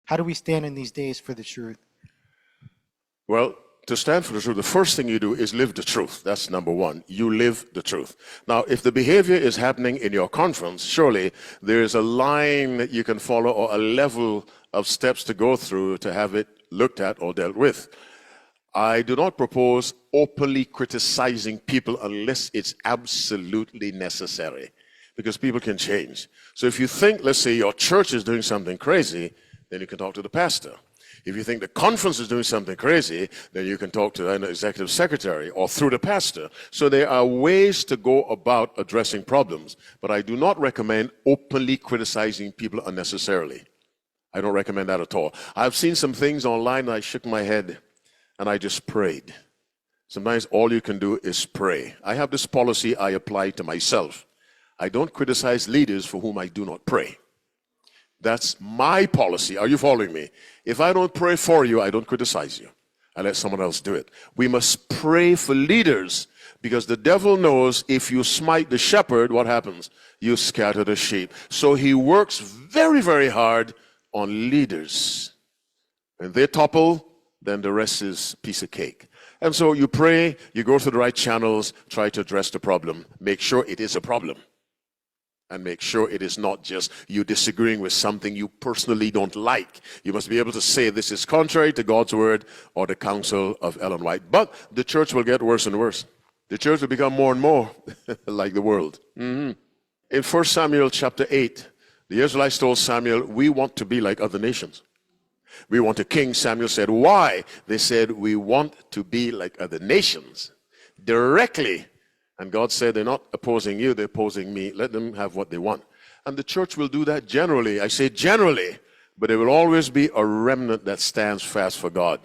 How do we stand in these days for the truth? Well, to stand for the truth, the first thing you do is live the truth. That's number one. You live the truth. Now, if the behavior is happening in your conference, surely there is a line that you can follow or a level of steps to go through to have it looked at or dealt with. I do not propose openly criticizing people unless it's absolutely necessary, because people can change. So if you think, let's say, your church is doing something crazy, then you can talk to the pastor. If you think the conference is doing something crazy, then you can talk to an executive secretary or through the pastor. So there are ways to go about addressing problems, but I do not recommend openly criticizing people unnecessarily. I don't recommend that at all. I've seen some things online and I shook my head and I just prayed. Sometimes all you can do is pray. I have this policy I apply to myself. I don't criticize leaders for whom I do not pray. That's my policy. Are you following me? If I don't pray for you, I don't criticize you. I let someone else do it. We must pray for leaders, because the devil knows if you smite the shepherd, what happens? You scatter the sheep. So he works very, very hard on leaders. When they topple, then the rest is piece of cake. And so you pray, you go through the right channels, try to address the problem. Make sure it is a problem. And make sure it is not just you disagreeing with something you personally don't like. You must be able to say this is contrary to God's word or the counsel of Ellen White. But the church will get worse and worse. The church will become more and more like the world. In 1 Samuel chapter 8, the Israelites told Samuel, we want to be like other nations. We want a king. Samuel said, why? They said, we want to be like other nations. Directly. And God said, they're not opposing you, they're opposing me. Let them have what they want. And the church will do that generally. I say generally, but there will always be a remnant that stands fast for God.